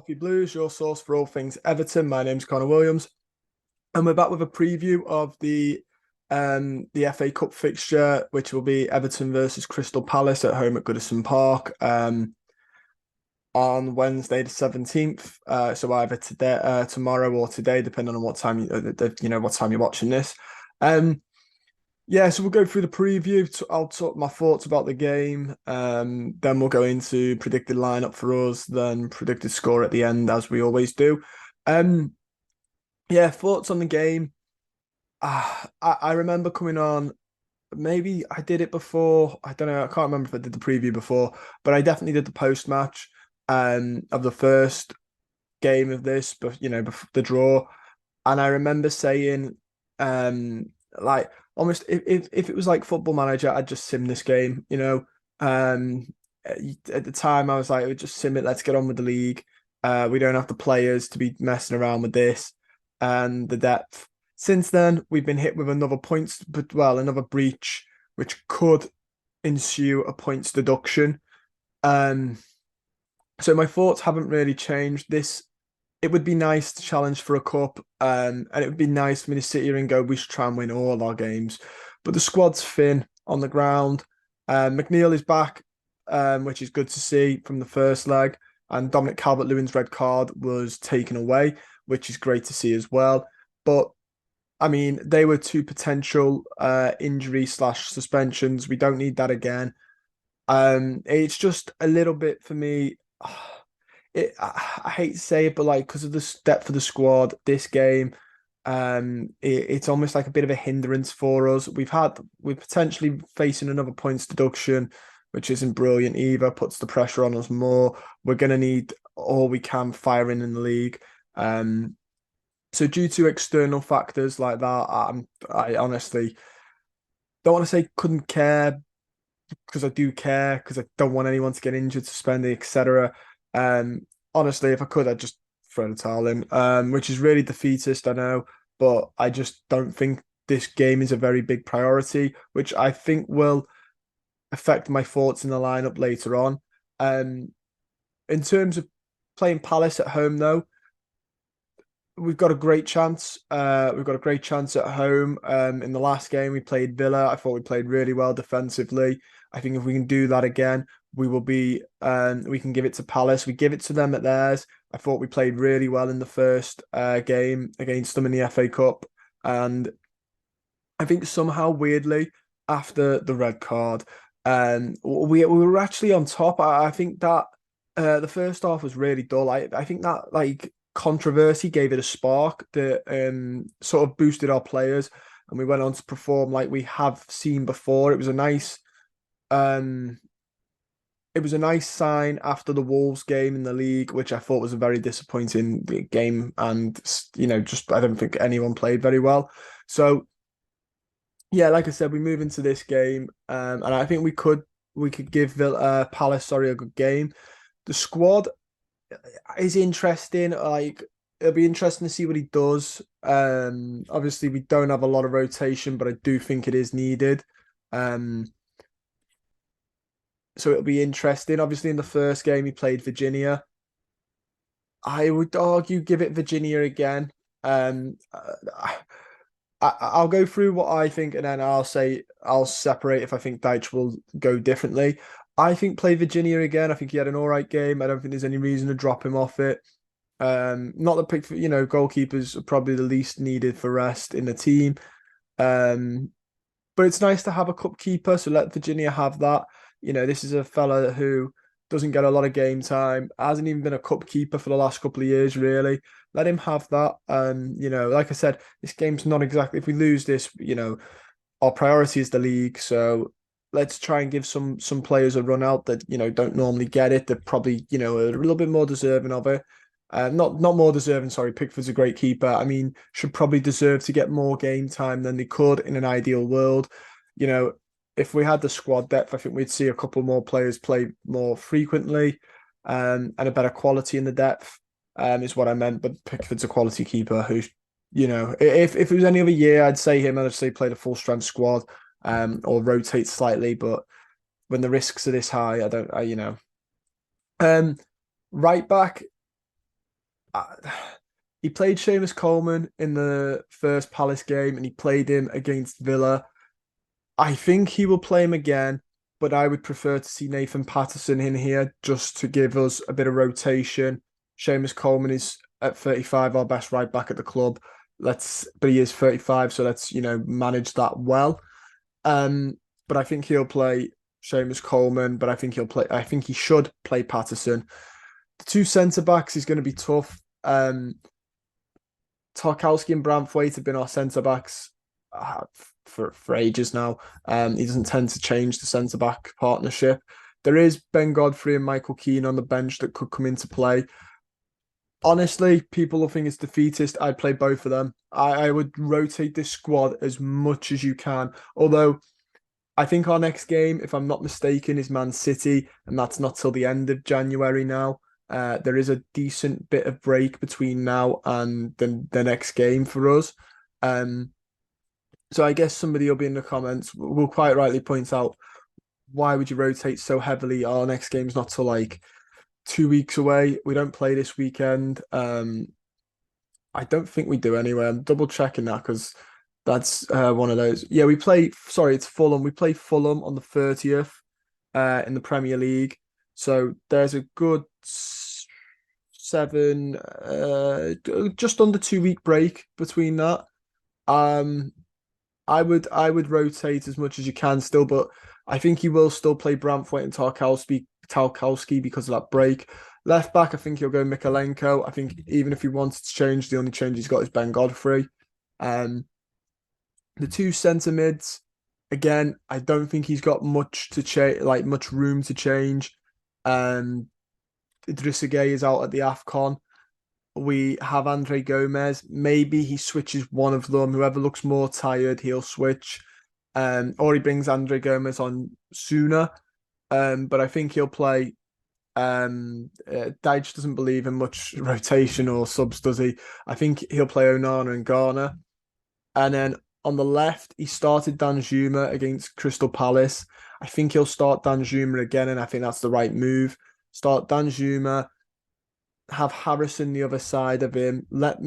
Coffee Blues, your source for all things Everton. My name's Connor Williams, and we're back with a preview of the FA Cup fixture, which will be Everton versus Crystal Palace at home at Goodison Park on Wednesday the 17th. So either today, tomorrow, or today, depending on what time what time you're watching this. So we'll go through the preview. I'll talk my thoughts about the game. Then we'll go into predicted lineup for us, then predicted score at the end, as we always do. Thoughts on the game. I remember coming on. Maybe I did it before. I don't know. I can't remember if I did the preview before, but I definitely did the post match of the first game of this, but before the draw. And I remember saying, like almost if it was like Football Manager, I'd just sim this game. At the time I was like, just sim it. Let's get on with the league. We don't have the players to be messing around with this and the depth. Since then, we've been hit with another breach, which could ensue a points deduction. So my thoughts haven't really changed. It would be nice to challenge for a cup, and it would be nice for me to sit here and go, we should try and win all our games. But the squad's thin on the ground. McNeil is back, which is good to see from the first leg, and Dominic Calvert-Lewin's red card was taken away, which is great to see as well. But I mean, they were two potential injury/suspensions. We don't need that again. It's just a little bit for me. I hate to say it, but like because of the depth of the squad, this game, it's almost like a bit of a hindrance for us. We're potentially facing another points deduction, which isn't brilliant either. Puts the pressure on us more. We're gonna need all we can firing in the league. So due to external factors like that, I honestly don't want to say couldn't care, because I do care, because I don't want anyone to get injured, suspended, etc. Honestly, if I could, I'd just throw the towel in, which is really defeatist, I know, but I just don't think this game is a very big priority, which I think will affect my thoughts in the lineup later on. In terms of playing Palace at home, though, we've got a great chance. We've got a great chance at home. In the last game, we played Villa. I thought we played really well defensively. I think if we can do that again, we will be. We can give it to Palace. We give it to them at theirs. I thought we played really well in the first game against them in the FA Cup, and I think somehow weirdly after the red card, we were actually on top. I think that the first half was really dull. I think that like controversy gave it a spark that sort of boosted our players, and we went on to perform like we have seen before. Um it was a nice sign after the Wolves game in the league, which I thought was a very disappointing game, and just I don't think anyone played very well. So yeah, like I said, we move into this game, and I think we could give Palace, sorry, a good game. The squad is interesting. Like, it'll be interesting to see what he does. Obviously we don't have a lot of rotation, but I do think it is needed. Um, so it'll be interesting. Obviously in the first game he played Virginia. I would argue give it Virginia again. I'll go through what I think, and then I'll separate if I think Deitch will go differently. I think play Virginia again. I think he had an all right game. I don't think there's any reason to drop him off it. Not the pick for, goalkeepers are probably the least needed for rest in the team. But it's nice to have a cup keeper, so let Virginia have that. This is a fella who doesn't get a lot of game time, hasn't even been a cup keeper for the last couple of years, really. Let him have that. Like I said, this game's not exactly, if we lose this, our priority is the league. So let's try and give some players a run out that, don't normally get it. They're probably, a little bit more deserving of it. Not more deserving, sorry. Pickford's a great keeper. I mean, should probably deserve to get more game time than they could in an ideal world. If we had the squad depth, I think we'd see a couple more players play more frequently, and a better quality in the depth, is what I meant. But Pickford's a quality keeper who, if it was any other year, I'd say him. I'd say play the full strength squad, or rotate slightly. But when the risks are this high, I don't. Right back. uh, he played Seamus Coleman in the first Palace game, and he played him against Villa. I think he will play him again, but I would prefer to see Nathan Patterson in here just to give us a bit of rotation. Seamus Coleman is at 35, our best right back at the club. But he is 35, so let's, manage that well. Um, but I think he'll play Seamus Coleman, but I think he should play Patterson. The two centre backs is going to be tough. Tarkowski and Branthwaite have been our centre backs for ages now. He doesn't tend to change the centre back partnership. There is Ben Godfrey and Michael Keane on the bench that could come into play. Honestly, people will think it's defeatist. I'd play both of them. I would rotate this squad as much as you can. Although I think our next game, if I'm not mistaken, is Man City, and that's not till the end of January now. There is a decent bit of break between now and the next game for us. Um, so I guess somebody will be in the comments will quite rightly point out, why would you rotate so heavily? Our next game's not till like 2 weeks away. We don't play this weekend. I don't think we do anyway. I'm double checking that because that's one of those. Yeah, we play. Sorry, it's Fulham. We play Fulham on the 30th in the Premier League. So there's a good seven, just under 2 week break between that. Um, I would rotate as much as you can still, but I think he will still play Branthwaite and Tarkowski because of that break. Left back, I think he'll go Mikalenko. I think even if he wanted to change, the only change he's got is Ben Godfrey. Um, the two centre mids, again, I don't think he's got much to change, like much room to change. Idrissa Gueye is out at the AFCON. We have Andre Gomez. Maybe he switches one of them. Whoever looks more tired, he'll switch. Or he brings Andre Gomez on sooner. But I think he'll play. Deitch doesn't believe in much rotation or subs, does he? I think he'll play Onana and Garner. And then on the left, he started Danjuma against Crystal Palace. I think he'll start Danjuma again, and I think that's the right move. Start Danjuma, have Harrison the other side of him, let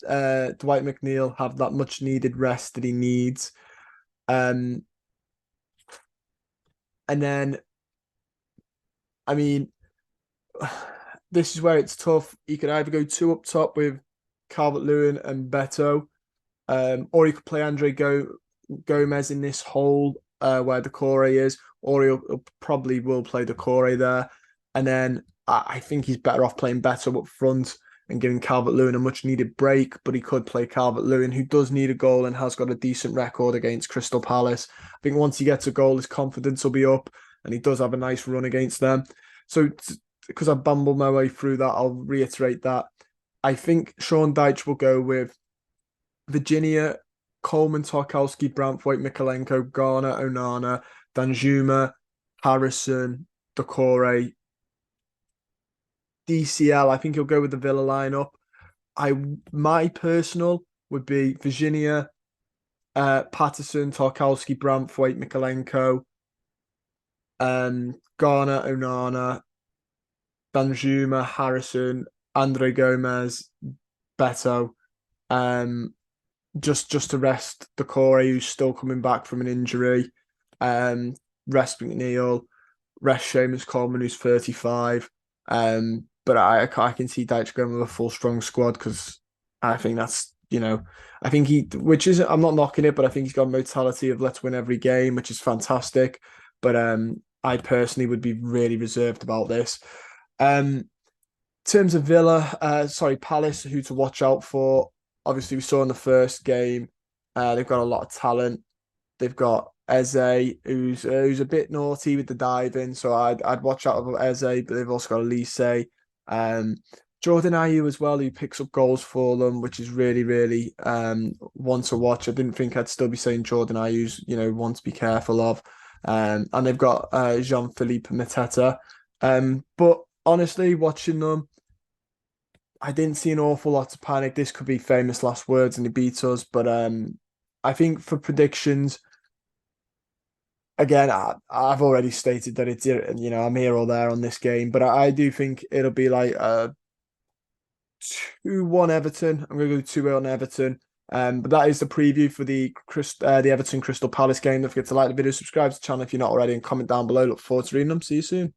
Dwight McNeil have that much needed rest that he needs. And then, I mean, this is where it's tough. You could either go two up top with Calvert-Lewin and Beto, or he could play Gomez in this hole where Decore is, or he'll probably will play Decore there. And then I think he's better off playing Beto up front and giving Calvert-Lewin a much needed break, but he could play Calvert-Lewin, who does need a goal and has got a decent record against Crystal Palace. I think once he gets a goal, his confidence will be up, and he does have a nice run against them. So because I bumbled my way through that, I'll reiterate that. I think Sean Dyche will go with Virginia, Coleman, Tarkowski, Branthwaite, Mikalenko, Garner, Onana, Danjuma, Harrison, Decore, DCL. I think he'll go with the Villa lineup. My personal would be Virginia, Patterson, Tarkowski, Branthwaite, Mikalenko, Garner, Onana, Danjuma, Harrison, Andre Gomez, Beto. Just to rest Decore, who's still coming back from an injury. Rest McNeil, rest Seamus Coleman, who's 35. But I can see Dyche going with a full strong squad because I think that's, I think which is, I'm not knocking it, but I think he's got a mentality of let's win every game, which is fantastic. But I personally would be really reserved about this. In terms of Palace, who to watch out for. Obviously, we saw in the first game, they've got a lot of talent. They've got Eze, who's a bit naughty with the diving, so I'd watch out for Eze. But they've also got Elise, Jordan Ayew as well, who picks up goals for them, which is really, really one to watch. I didn't think I'd still be saying Jordan Ayew's, one to be careful of. And they've got Jean-Philippe Mateta. But honestly, watching them, I didn't see an awful lot of panic. This could be famous last words and he beat us. But I think for predictions, again, I've already stated that I'm here or there on this game. But I do think it'll be like 2-1 Everton. I'm going to go 2-0 on Everton. But that is the preview for the Everton Crystal Palace game. Don't forget to like the video, subscribe to the channel if you're not already, and comment down below. Look forward to reading them. See you soon.